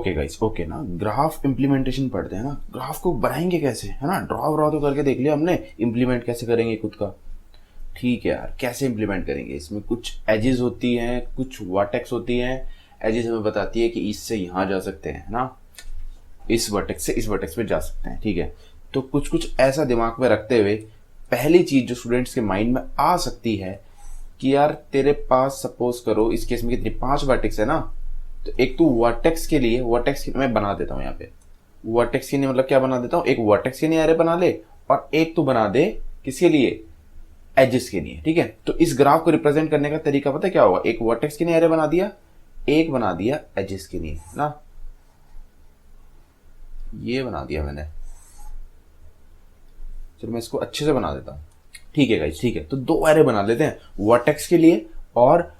Okay guys, okay ना, graph implementation पढ़ते हैं ना, ग्राफ को बनाएंगे कैसे, है ना, ड्रॉ तो करके देख लिया हमने, इम्प्लीमेंट कैसे करेंगे खुद का। ठीक है यार, कैसे इम्प्लीमेंट करेंगे, इसमें कुछ एजेस होती हैं, कुछ वर्टेक्स होती हैं। एजेस हमें बताती है कि इससे यहाँ जा सकते हैं, है ना, इस वर्टेक्स से इस वर्टेक्स पे जा सकते हैं। ठीक है, तो कुछ कुछ ऐसा दिमाग में रखते हुए पहली चीज जो स्टूडेंट्स के माइंड में आ सकती है कि यार तेरे पास सपोज करो इस केस में कितनी 5 वर्टेक्स है ना, तो एक तो वर्टेक्स के लिए, वर्टेक्स मैं बना देता हूँ यहाँ पे, वर्टेक्स के लिए मतलब क्या बना देता हूँ, एक वर्टेक्स के लिए एरे बना ले और एक तो बना दे किसके लिए, एजेस के लिए। ठीक है, तो इस ग्राफ को रिप्रेजेंट करने का तरीका पता है क्या होगा, एक वर्टेक्स के लिए एरे बना दिया, एक बना दिया एजेस के लिए ना, ये बना दिया मैंने। चलो मैं इसको अच्छे से बना देता हूँ। ठीक है गाइस, ठीक है, तो 2 एरे बना लेते हैं, वर्टेक्स के लिए और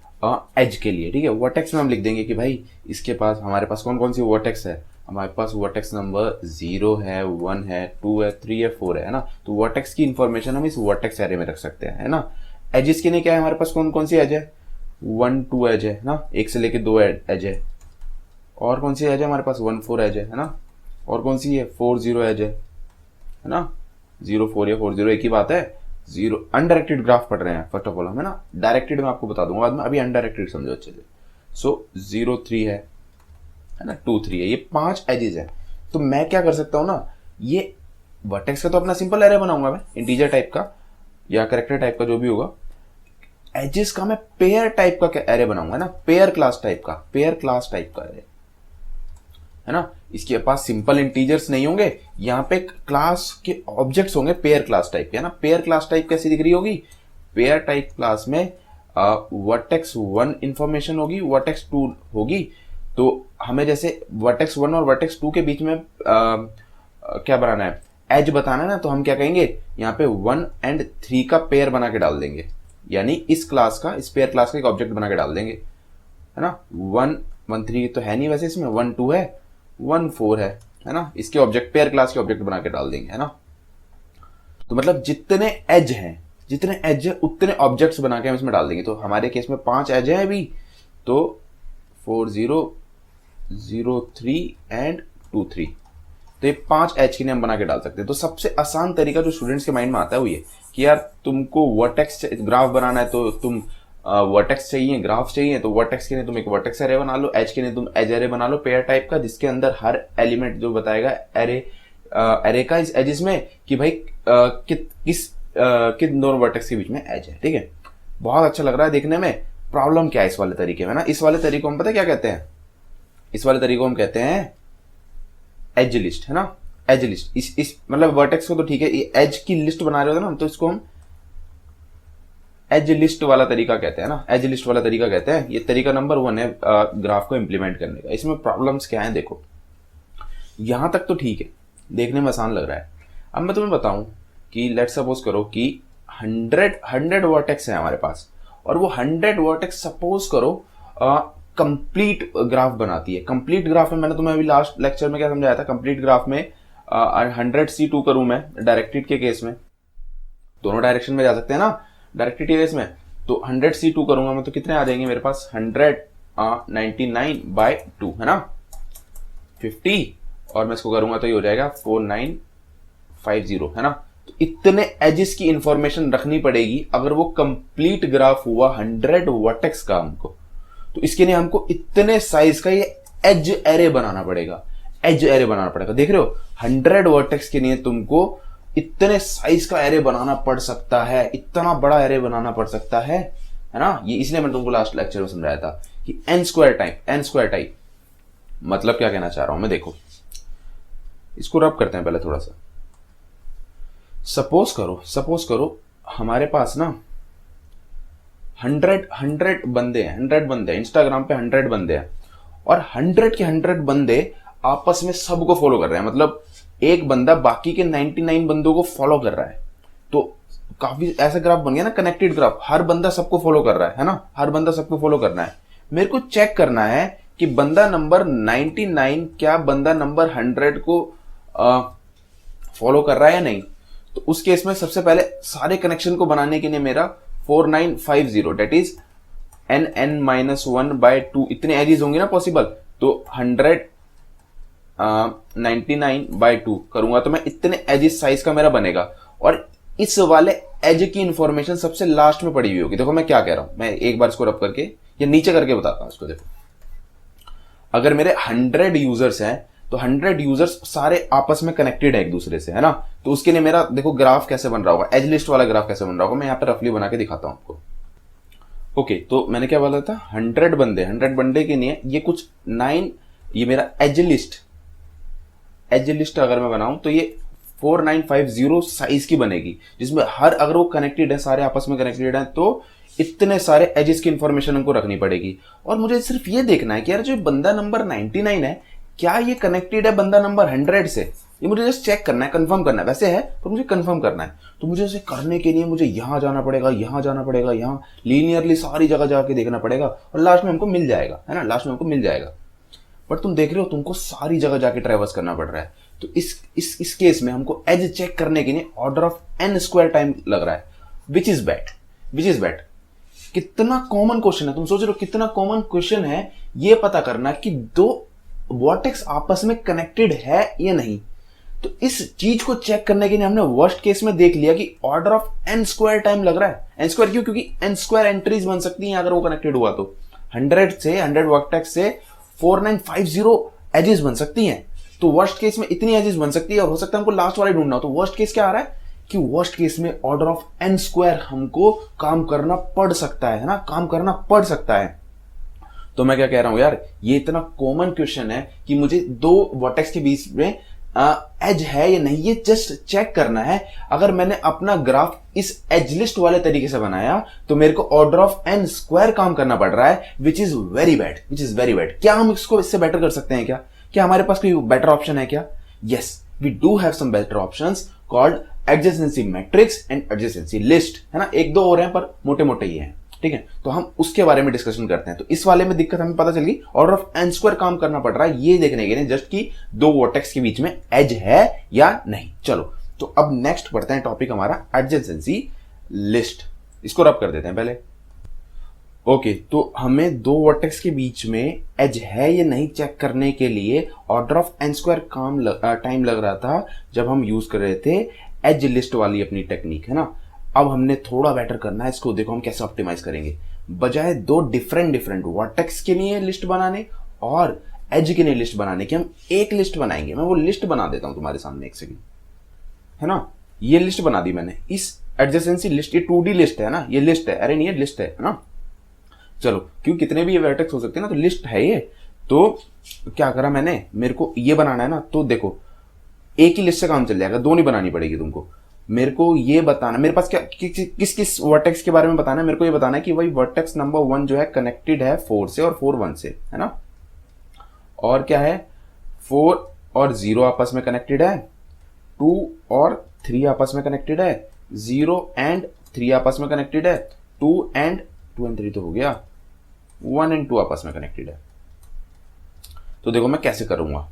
एज के लिए। ठीक है, वर्टेक्स में हम लिख देंगे कि भाई इसके पास, हमारे पास कौन कौन सी वर्टेक्स है, हमारे पास वर्टेक्स नंबर 0 है, 1 है, 2 है, 3 है, 4 है ना, तो वर्टेक्स की इंफॉर्मेशन हम इस वर्टेक्स एरे में रख सकते हैं, है ना। एजेस के लिए क्या है, हमारे पास कौन कौन सी एज है, 1 2 एज है ना, 1 से लेके 2 एज है, और कौन सी एज है हमारे पास 1 4 एज है ना, और कौन सी है 4 0 एज है ना, 0 4 या 4 0 एक ही बात है। 0 अनडायरेक्टेड ग्राफ पढ़ रहे हैं फर्स्ट ऑफ ऑल हम, है ना, डायरेक्टेड मैं आपको बता दूंगा बाद में, अभी अनडायरेक्टेड समझो अच्छे से। सो 0 3 है ना, 2 3 है, ये 5 एजेस है। तो मैं क्या कर सकता हूं ना, ये वर्टेक्स का तो अपना सिंपल एरे बनाऊंगा मैं, इंटीजर टाइप का या कैरेक्टर टाइप का जो भी होगा। एजेस का मैं पेयर टाइप का एरे बनाऊंगा ना, पेयर क्लास टाइप का, पेयर क्लास टाइप का एरे, है ना। इसके पास सिंपल इंटीजर्स नहीं होंगे, यहाँ पे क्लास के ऑब्जेक्ट्स होंगे पेयर क्लास टाइप के, है ना। पेयर क्लास टाइप कैसी दिख रही होगी, पेयर टाइप क्लास में वर्टेक्स 1 इंफॉर्मेशन होगी, वर्टेक्स 2 होगी। तो हमें जैसे वर्टेक्स 1 और वर्टेक्स 2 के बीच में क्या बनाना है, एज बताना है ना, तो हम क्या कहेंगे, यहाँ पे 1 और 3 का पेयर बना के डाल देंगे, यानी इस क्लास का, इस पेयर क्लास का एक ऑब्जेक्ट बना के डाल देंगे, है ना। 1 1 3 तो है नहीं वैसे इसमें, 1 2 है, 1 4 है ना, इसके ऑब्जेक्ट पेयर क्लास के ऑब्जेक्ट बना के डाल देंगे, है ना। तो मतलब जितने एज हैं, जितने एज है उतने ऑब्जेक्ट्स बना के हम इसमें डाल देंगे। तो हमारे केस में 5 एज है अभी, तो 4 0 0 3 एंड 2 3, तो ये 5 एज के लिए हम बना के डाल सकते हैं। तो सबसे आसान तरीका जो स्टूडेंट्स के माइंड में आता है वो ये कि यार तुमको वर्टेक्स ग्राफ बनाना है, तो तुम वर्टेक्स चाहिए, ग्राफ चाहिए, तो वर्टेक्स के लिए तुम एक वर्टेक्स एरे बना लो, एज के लिए तुम एज एरे बना लो पेयर टाइप का, जिसके अंदर हर एलिमेंट जो बताएगा एरे का इस एजेस में कि भाई किन दोनों वर्टेक्स के बीच में एज है। ठीक है, बहुत अच्छा लग रहा है देखने में। प्रॉब्लम क्या है इस वाले तरीके में ना, इस वाले तरीके हम पता है क्या कहते हैं, इस वाले तरीके हम कहते हैं एज लिस्ट, है ना। एज लिस्ट, इस मतलब वर्टेक्स को तो ठीक है, एज की लिस्ट बना रहे होते ना, तो इसको हम एज लिस्ट वाला तरीका कहते हैं ना, एज लिस्ट वाला तरीका कहते हैं। ये तरीका नंबर 1 है ग्राफ को इंप्लीमेंट करने का। इसमें प्रॉब्लम्स क्या हैं देखो, यहां तक तो ठीक है, देखने में आसान लग रहा है। अब मैं तुम्हें बताऊं कि लेट सपोज करो कि 100 वर्टेक्स है हमारे पास, और वो 100 वर्टेक्स सपोज करो कंप्लीट ग्राफ बनाती है। कंप्लीट ग्राफ में मैंने तुम्हें अभी लास्ट लेक्चर में क्या समझाया था, कंप्लीट ग्राफ में 100C2 करूं मैं डायरेक्टेड के केस में, दोनों डायरेक्शन में जा सकते हैं ना डायरेक्टेड के केस में, तो 100C2 करूंगा मैं तो कितने आ जाएंगे मेरे पास, 199/2 है ना, 50, और मैं इसको करूंगा तो ये हो जाएगा 4950, है ना। तो इतने एजेस की इंफॉर्मेशन रखनी पड़ेगी अगर वो कंप्लीट ग्राफ हुआ 100 वर्टेक्स का हमको, तो इसके लिए हमको इतने साइज का ये एज एरे बनाना पड़ेगा, एज एरे बनाना पड़ेगा। देख रहे हो, 100 वर्टेक्स के लिए तुमको इतने साइज का एरे बनाना पड़ सकता है, इतना बड़ा एरे बनाना पड़ सकता है ना। ये इसलिए मैंने तुमको लास्ट लेक्चर में समझाया था कि n स्क्वायर टाइप मतलब क्या कहना चाह रहा हूं मैं, देखो इसको रब करते हैं पहले थोड़ा सा। सपोज करो हमारे पास ना 100 बंदे हैं, 100 बंदे इंस्टाग्राम पे 100 बंदे हैं, और 100 के 100 बंदे आपस में सबको फॉलो कर रहे हैं, मतलब एक बंदा बाकी के 99 बंदों को फॉलो कर रहा है। तो काफी ऐसा ग्राफ बन गया ना, कनेक्टेड ग्राफ, हर बंदा सबको फॉलो कर रहा है ना, हर बंदा सबको फॉलो करना है। मेरे को चेक करना है कि बंदा नंबर 99 क्या बंदा नंबर 100 को फॉलो कर रहा है या नहीं। तो उस केस में सबसे पहले सारे कनेक्शन को बनाने के लिए मेरा 4950 डेट इज n n-1/2 इतने एजेस होंगे ना पॉसिबल, तो 100 99/2 करूंगा तो मैं इतने एजेस साइज का मेरा बनेगा, और इस वाले एज की इंफॉर्मेशन सबसे लास्ट में पड़ी हुई होगी। देखो मैं क्या कह रहा हूं, मैं एक बार इसको रब करके या नीचे करके बताता हूं इसको। देखो अगर मेरे 100 यूजर्स हैं तो 100 यूजर्स सारे आपस में कनेक्टेड है एक दूसरे से, है ना। तो उसके लिए मेरा देखो ग्राफ कैसे बन रहा होगा, एज लिस्ट वाला ग्राफ कैसे बन रहा होगा, मैं यहाँ पे रफली बना के दिखाता हूं आपको। ओके, तो मैंने क्या बोला था, 100 बंदे के लिए ये कुछ 9, ये मेरा एज लिस्ट अगर मैं बनाऊं तो ये 4950 साइज की बनेगी, जिसमें हर, अगर वो कनेक्टेड है, सारे आपस में कनेक्टेड है, तो इतने सारे एजेस की इंफॉर्मेशन हमको रखनी पड़ेगी। और मुझे सिर्फ ये देखना है कि यार जो बंदा नंबर 99 है क्या ये कनेक्टेड है बंदा नंबर 100 से, ये मुझे जस्ट चेक करना है, कंफर्म करना है। वैसे है तो मुझे कंफर्म करना है, तो मुझे उसे करने के लिए मुझे यहां जाना पड़ेगा, यहां जाना पड़ेगा, यहां लीनियरली सारी जगह जाके देखना पड़ेगा, और लास्ट में हमको मिल जाएगा, है ना, लास्ट में हमको मिल जाएगा। बट तुम देख रहे हो तुमको सारी जगह जाके ट्रेवर्स करना पड़ रहा है। तो इस केस में हमको एज चेक करने के लिए ऑर्डर ऑफ n² टाइम लग रहा है, विच इज बैड। कितना कॉमन क्वेश्चन है, तुम सोच रहे हो कितना कॉमन क्वेश्चन है ये पता करना कि दो वर्टेक्स आपस में कनेक्टेड है या नहीं। तो इस चीज को चेक करने के लिए हमने वर्स्ट केस में देख लिया कि ऑर्डर ऑफ n² टाइम लग रहा है। n² क्यों? क्योंकि n² एंट्रीज बन सकती हैं अगर वो कनेक्टेड हुआ तो 100 वर्टेक्स से 4950 एजेस बन सकती हैं। तो वर्स्ट केस में इतनी एजेस बन सकती है, और हो सकता है हमको लास्ट वाले ढूंढना हो। तो वर्स्ट केस क्या आ रहा है कि वर्स्ट केस में ऑर्डर ऑफ n² हमको काम करना पड़ सकता है ना, काम करना पड़ सकता है। तो मैं क्या कह रहा हूं यार, ये इतना कॉमन क्वेश्चन है कि मुझे दो वर्टेक्स के बीच में एज है या नहीं, ये जस्ट चेक करना है। अगर मैंने अपना ग्राफ इस एज लिस्ट वाले तरीके से बनाया तो मेरे को ऑर्डर ऑफ n² काम करना पड़ रहा है, विच इज वेरी बैड। क्या हम इसको इससे बेटर कर सकते हैं? क्या हमारे पास कोई बेटर ऑप्शन है क्या? Yes, we do have some better options called adjacency matrix and adjacency list, है ना। एक दो और हैं पर मोटे मोटे ही हैं, ठीक है। तो हम उसके बारे में डिस्कशन करते हैं। तो इस वाले में दिक्कत हमें पता चल गई, ऑर्डर ऑफ n² काम करना पड़ रहा है ये देखने के लिए जस्ट कि दो वर्टेक्स के बीच में एज है या नहीं। चलो, तो अब नेक्स्ट पढ़ते हैं टॉपिक हमारा एडजेसेंसी लिस्ट। इसको रब कर देते हैं पहले। ओके, तो हमें दो वर्टेक्स के बीच में एज है या नहीं चेक करने के लिए ऑर्डर ऑफ n² टाइम लग रहा था जब हम यूज कर रहे थे एज लिस्ट वाली अपनी टेक्निक, है ना। अब हमने थोड़ा बेटर करना है इसको। देखो हम कैसे ऑप्टिमाइज करेंगे। बजाय दो डिफरेंट वर्टेक्स के लिए लिस्ट बनाने और एज के लिए लिस्ट बनाने की, हम एक लिस्ट बनाएंगे। मैं वो लिस्ट बना देता हूं तुम्हारे सामने, एक सेकंड, है ना। ये लिस्ट बना दी मैंने, इस एडजेसेंसी लिस्ट, ये 2D लिस्ट है ना, ये लिस्ट है, अरे नहीं ये लिस्ट है ना। चलो, क्यों कितने भी ये वर्टेक्स हो सकते हैं ना, तो लिस्ट है ये। तो क्या करा मैंने, मेरे को ये बनाना है ना, तो देखो एक ही लिस्ट से काम चल जाएगा, दो नहीं बनानी पड़ेगी तुमको। मेरे को ये बताना, मेरे पास क्या किस वर्टेक्स के बारे में बताना है, मेरे को ये बताना है कि भाई वर्टेक्स नंबर 1 जो है कनेक्टेड है 4 से और 4 1 से, है ना। और क्या है, 4 और 0 आपस में कनेक्टेड है, 2 और 3 आपस में कनेक्टेड है, 0 एंड 3 आपस में कनेक्टेड है, 2 एंड 3 तो हो गया, 1 एंड 2 आपस में कनेक्टेड है। तो देखो मैं कैसे करूंगा,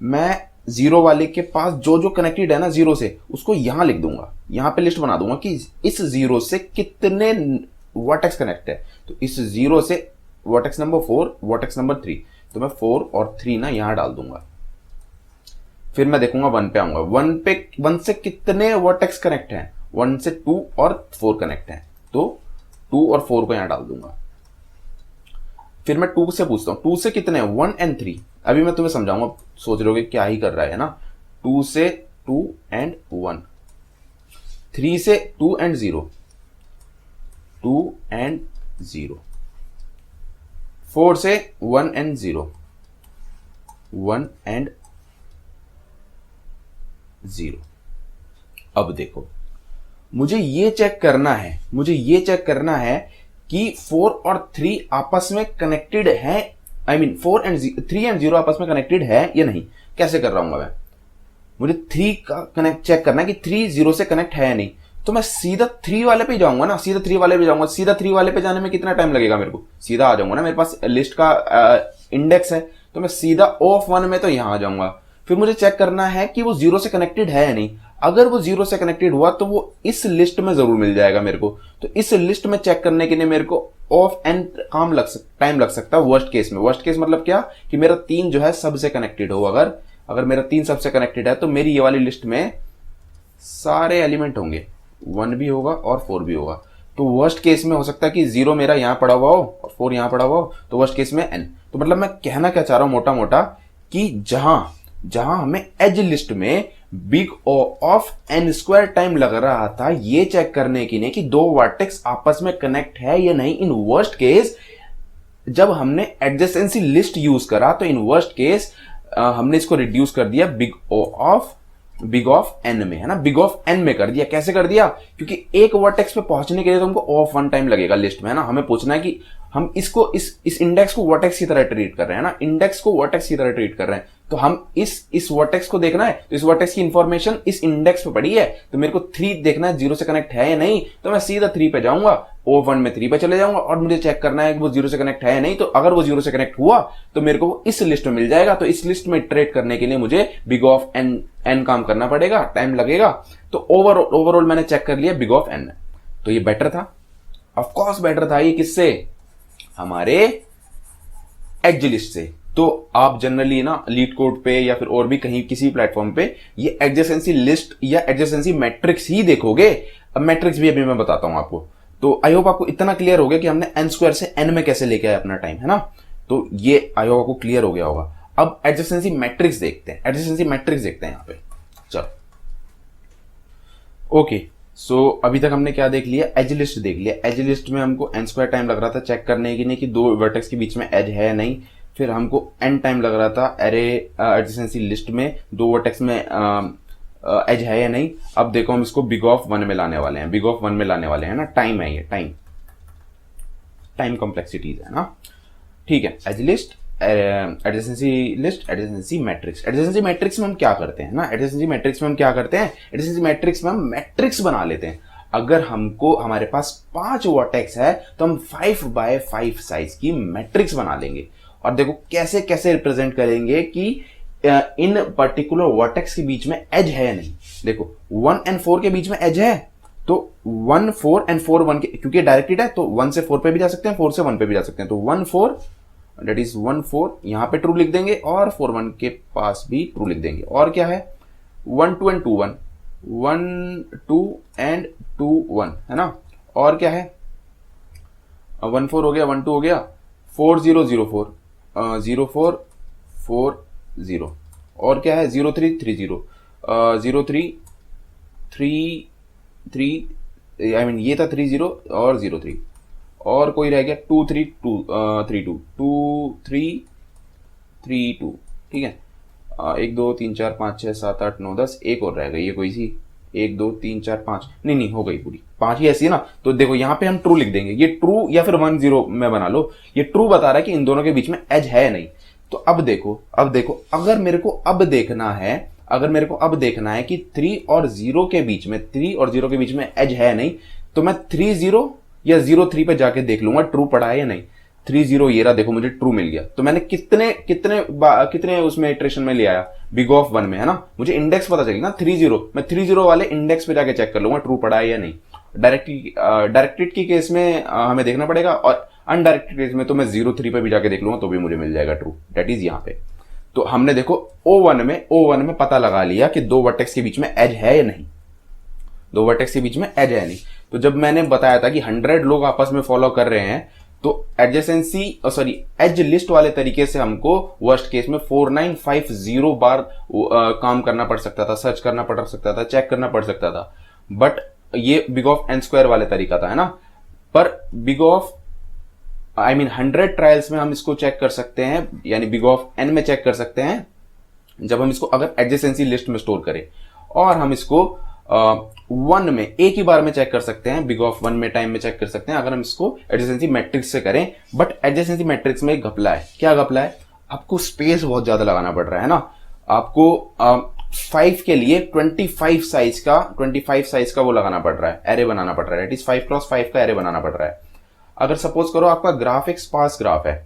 मैं 0 वाले के पास जो कनेक्टेड है ना 0 से, उसको यहां लिख दूंगा, यहां पे लिस्ट बना दूंगा कि इस 0 से कितने वर्टेक्स कनेक्ट है। तो इस 0 से वर्टेक्स नंबर 4, वर्टेक्स नंबर 3, तो मैं 4 और 3 ना यहां डाल दूंगा। फिर मैं देखूंगा 1 पे आऊंगा, 1 से कितने वर्टेक्स कनेक्ट हैं, 1 से 2 और 4 कनेक्ट हैं, तो 2 और 4 को यहां डाल दूंगा। फिर मैं 2 से पूछता हूं, 2 से कितने हैं, 1 एंड 3। अभी मैं तुम्हें समझाऊंगा, सोच रहे हो क्या ही कर रहा है ना। 2 से 2 एंड 1, 3 से 2 एंड 0, 2 एंड 0, 4 से 1 एंड 0, 1 एंड 0। अब देखो मुझे ये चेक करना है कि 4 और 3 आपस में कनेक्टेड है, I mean 3 एंड 0 आपस में कनेक्टेड है या नहीं। कैसे कर रहा हूं मैं, मुझे 3 का कनेक्ट चेक करना है कि 3 0 से कनेक्ट है या नहीं। तो मैं सीधा 3 वाले पे जाऊंगा ना, सीधा 3 वाले पे जाऊंगा। सीधा 3 वाले पे जाने में कितना टाइम लगेगा, मेरे को सीधा आ जाऊंगा ना, मेरे पास लिस्ट का इंडेक्स है, तो मैं सीधा O(1) में तो यहां आ जाऊंगा। फिर मुझे चेक करना है कि वो 0 से कनेक्टेड है या नहीं। अगर वो 0 से कनेक्टेड हुआ तो वो इस लिस्ट में जरूर मिल जाएगा मेरे को। तो इस लिस्ट में चेक करने के लिए मेरे को टाइम लग सकता है वर्स्ट केस में। वर्स्ट केस मतलब क्या, कि मेरा 3 जो है सबसे कनेक्टेड हो। अगर अगर मेरा 3 सबसे कनेक्टेड है तो मेरी ये वाली लिस्ट में सारे एलिमेंट होंगे, 1 भी होगा और 4 भी होगा। तो वर्स्ट केस में हो सकता है कि 0 मेरा यहां पड़ा हुआ हो और 4 यहां पड़ा हुआ हो, तो वर्स्ट केस में n। तो मतलब मैं कहना क्या चाह रहा हूं मोटा मोटा कि जहां हमें एज लिस्ट में big O of n square time लग रहा था ये चेक करने के लिए कि दो वर्टेक्स आपस में कनेक्ट है या नहीं, इन वर्स्ट केस जब हमने एडजेसेंसी लिस्ट यूज करा तो इन वर्स्ट केस हमने इसको रिड्यूस कर दिया बिग ऑफ n में, है ना, बिग ऑफ n में कर दिया। कैसे कर दिया? क्योंकि एक वर्टेक्स पे पहुंचने के लिए तो हमको O ऑफ 1 टाइम लगेगा लिस्ट में, है ना। हमें पूछना है कि हम इसको इस इंडेक्स को वर्टेक्स की तरह ट्रीट कर रहे हैं ना, इंडेक्स को वर्टेक्स की तरह ट्रीट कर रहे हैं, तो हम इस वर्टेक्स को देखना है, तो इस वर्टेक्स की इंफॉर्मेशन इस इंडेक्स पे पड़ी है, तो मेरे को 3 देखना है 0 से कनेक्ट है या नहीं, तो मैं सीधा 3 पे जाऊंगा, O1 में 3 पे चले जाऊंगा और मुझे चेक करना है कि वो 0 से कनेक्ट है या नहीं। तो अगर वो 0 से कनेक्ट हुआ तो मेरे को इस लिस्ट में मिल जाएगा। तो इस लिस्ट में ट्रेड करने के लिए मुझे बिग ऑफ n काम करना पड़ेगा, टाइम लगेगा। तो ओवरऑल मैंने चेक कर लिया बिग ऑफ n में, तो ये बेटर था, ऑफ कोर्स बेटर था ये। किससे? हमारे एज लिस्ट से। तो आप जनरली ना लीड कोड पे या फिर और भी कहीं किसी प्लेटफॉर्म पे ये एडजेसेंसी लिस्ट या एडजेसेंसी मैट्रिक्स ही देखोगे। अब मैट्रिक्स भी अभी मैं बताता हूं आपको। तो आई होप आपको इतना क्लियर हो गया कि हमने n स्क्वायर से n में कैसे लेके आए अपना टाइम, है ना। तो ये आई होप आपको क्लियर हो गया होगा। अब एडजेसेंसी मैट्रिक्स देखते हैं, एडजेसेंसी मैट्रिक्स देखते हैं यहां पे। चलो ओके, सो अभी तक हमने क्या देख लिया? एज लिस्ट देख लिया। एज लिस्ट में हमको n स्क्वायर टाइम लग रहा था चेक करने के लिए कि दो वर्टेक्स के बीच में एज है या नहीं। फिर हमको n टाइम लग रहा था एरे एडजेसेंसी लिस्ट में दो वर्टेक्स में एज है या नहीं। अब देखो हम इसको बिग ऑफ 1 में लाने वाले हैं, बिग ऑफ 1 में लाने वाले हैं ना। टाइम है ये, टाइम कॉम्प्लेक्सिटीज है ना। ठीक है, edge list, adjacency list, adjacency matrix. Adjacency matrix में हम क्या करते हैं ना, एडजेसेंसी मैट्रिक्स में हम क्या करते हैं, एडजेसेंसी मैट्रिक्स में हम मैट्रिक्स बना लेते हैं। अगर हमारे पास 5 वर्टेक्स है तो हम 5 बाय 5 साइज की मैट्रिक्स बना लेंगे। और देखो कैसे कैसे रिप्रेजेंट करेंगे कि इन पर्टिकुलर वर्टेक्स के बीच में एज है या नहीं। देखो 1 and 4 के बीच में एज है, तो 1 4 and 4 1 के, क्योंकि डायरेक्टेड है तो 1 से 4 पे भी जा सकते हैं, 4 से 1 पे भी जा सकते हैं। तो 1 4 दैट इज 1 4 यहां पे ट्रू लिख देंगे और 4 1 के पास भी ट्रू लिख देंगे। और क्या है 1 2 and 2 1, 1 2 and 2 1, है ना। और क्या है 1 4 हो गया, 1 2 हो गया, 4 0 0 4 0 4 4 0। और क्या है 0 3 3 0 0 3 3 3, आई मीन ये था 3 0 और 0 3। और कोई रह गया 2 3 2 3 2 2 3 3 2। ठीक है, 1 2 3 4 5 6 7 8 9 10, एक और रह गई ये कोई सी, 1 2 3 4 5, नहीं हो गई पूरी 5 ही ऐसी है ना। तो देखो यहाँ पे हम ट्रू लिख देंगे, ये ट्रू या फिर 1 0 में बना लो। ये ट्रू बता रहा है कि इन दोनों के बीच में एज है नहीं। तो अब देखो अगर मेरे को अब देखना है कि 3 और 0 के बीच में एज है नहीं, तो मैं 3 0 या 0 3 पे जाके देख लूंगा ट्रू पड़ा है या नहीं। 3 0 ये रहा, देखो मुझे ट्रू मिल गया। तो मैंने कितने उसमें इटरेशन में ले आया बिग ऑफ 1 में, है ना। मुझे इंडेक्स पता चली ना 3 0, मैं 3 0 वाले इंडेक्स पे जाके चेक कर लूंगा ट्रू पड़ा है या नहीं। डायरेक्टेड की केस में हमें देखना पड़ेगा, और अनडायरेक्टेड केस में तो मैं 0 3 पे भी जाके देख लूंगा तो भी मुझे मिल जाएगा ट्रू। दैट इज यहाँ पे। तो हमने देखो O1 में पता लगा लिया कि दो वर्टेक्स के बीच में एज है या नहीं, दो वर्टेक्स के बीच में एज है नहीं। तो जब मैंने बताया था कि 100 लोग आपस में फॉलो कर रहे हैं, तो एज लिस्ट वाले तरीके से हमको वर्स्ट केस में 4950 बार काम करना पड़ सकता था, सर्च करना पड़ सकता था, चेक करना पड़ सकता था। बट ये बिग ऑफ n स्क्वायर वाले तरीका था, है ना। पर बिग ऑफ 100 ट्रायल्स में हम इसको चेक कर सकते हैं, यानी बिग ऑफ n में चेक कर सकते हैं जब हम इसको अगर एडजेसेंसी लिस्ट में स्टोर करें। और हम इसको 1 में एक ही बार में चेक कर सकते हैं, बिग ऑफ 1 में टाइम में चेक कर सकते हैं अगर हम इसको एडजेसेंसी मैट्रिक्स से करें। बट एडजेसेंसी मैट्रिक्स में एक घपला है। क्या घपला है? आपको स्पेस बहुत ज्यादा लगाना पड़ रहा है ना। आपको 5 के लिए 25 साइज का वो लगाना पड़ रहा है, एरे बनाना पड़ रहा है। दैट इज 5x5 का एरे बनाना पड़ रहा है। अगर सपोज करो आपका ग्राफ एक स्पार्स ग्राफ है,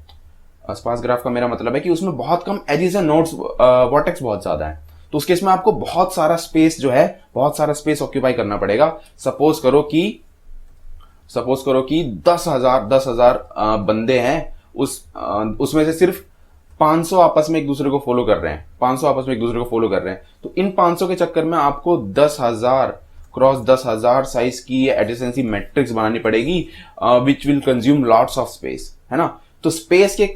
स्पार्स ग्राफ का मेरा मतलब है कि उसमें बहुत कम एजेस है, नोड्स वर्टेक्स बहुत ज्यादा है, तो उस केस में आपको बहुत सारा स्पेस ऑक्यूपाई करना पड़ेगा। सपोज करो कि 10,000 बंदे हैं, उसमें से सिर्फ 500 आपस में एक दूसरे को फॉलो कर रहे हैं, 500 आपस में एक दूसरे को फॉलो कर रहे हैं, तो इन 500 के चक्कर में आपको 10,000 क्रॉस 10,000 साइज की एडजेसेंसी मैट्रिक्स बनानी पड़ेगी, which will consume lots of space, है ना। तो स्पेस के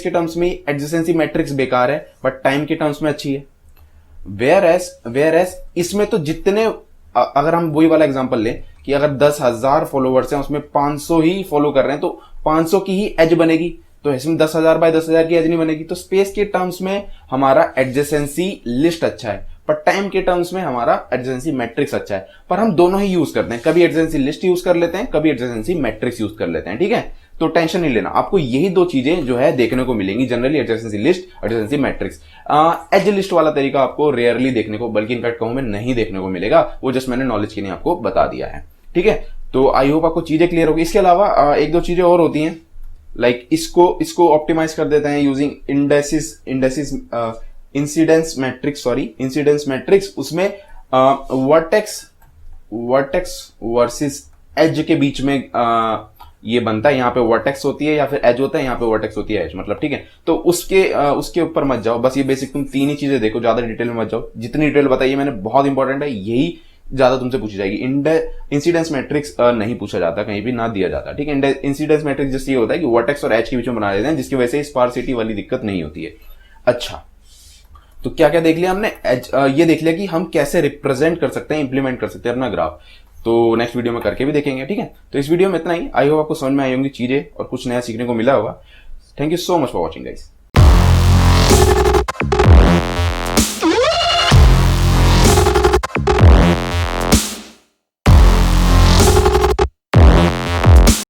टर्म्स में एडजेसेंसी मैट्रिक्स बेकार है, बट टाइम के टर्म्स में अच्छी है। वेयर एस इसमें तो जितने, अगर हम वही वाला एग्जांपल लें कि अगर 10,000 फॉलोवर्स हैं, उसमें 500 ही फॉलो कर रहे हैं, तो 500 की ही एज बनेगी, तो इसमें 10,000 बाय 10,000 की एज नहीं बनेगी। तो स्पेस के टर्म्स में हमारा एडजेसेंसी लिस्ट अच्छा है, पर टाइम के टर्म्स में हमारा एडजेसेंसी मैट्रिक्स अच्छा है। पर हम दोनों ही यूज करते हैं, कभी एडजेसेंसी लिस्ट यूज कर लेते हैं, कभी एडजेसेंसी मैट्रिक्स यूज कर लेते हैं, ठीक है। तो टेंशन नहीं लेना, आपको यही दो चीजें जो है देखने को मिलेंगी generally, adjacency list, adjacency matrix. Edge list वाला तरीका आपको रेयरली देखने को, बल्कि इनफैक्ट कहूं मैं नहीं देखने को मिलेगा, वो जस्ट मैंने नॉलेज के लिए आपको बता दिया है, ठीक है। तो आई होप आपको चीजें क्लियर होगी। इसके अलावा एक दो चीजें और होती हैं, लाइक इसको ऑप्टिमाइज कर देते हैं यूजिंग इंसिडेंस मैट्रिक्स। उसमें वर्टेक्स वर्सेस एज के बीच में ये बनता है, यहाँ पे वर्टेक्स होती है या फिर एज होता है, यहाँ पे वर्टेक्स होती है एज, मतलब, ठीक है। तो उसके ऊपर मत जाओ, बस ये बेसिक तुम तीन ही चीजें देखो, ज्यादा डिटेल में मत जाओ। जितनी डिटेल बताइए मैंने बहुत इंपॉर्टेंट है, यही ज्यादा तुमसे पूछी जाएगी। इंसिडेंस मैट्रिक्स नहीं पूछा जाता, कहीं भी ना दिया जाता, ठीक है। इंसिडेंस मैट्रिक्स जैसे ये होता है कि वर्टेक्स और एज के बीच में बना देते हैं, जिसकी वजह से स्पार्सिटी वाली दिक्कत नहीं होती है। अच्छा, तो क्या क्या देख लिया हमने, ये देख लिया कि हम कैसे रिप्रेजेंट कर सकते हैं, इंप्लीमेंट कर सकते हैं अपना ग्राफ। तो नेक्स्ट वीडियो में करके भी देखेंगे, ठीक है। तो इस वीडियो में इतना ही, आई होप आपको समझ में आई होंगी चीजें और कुछ नया सीखने को मिला होगा। Thank you so much for watching guys.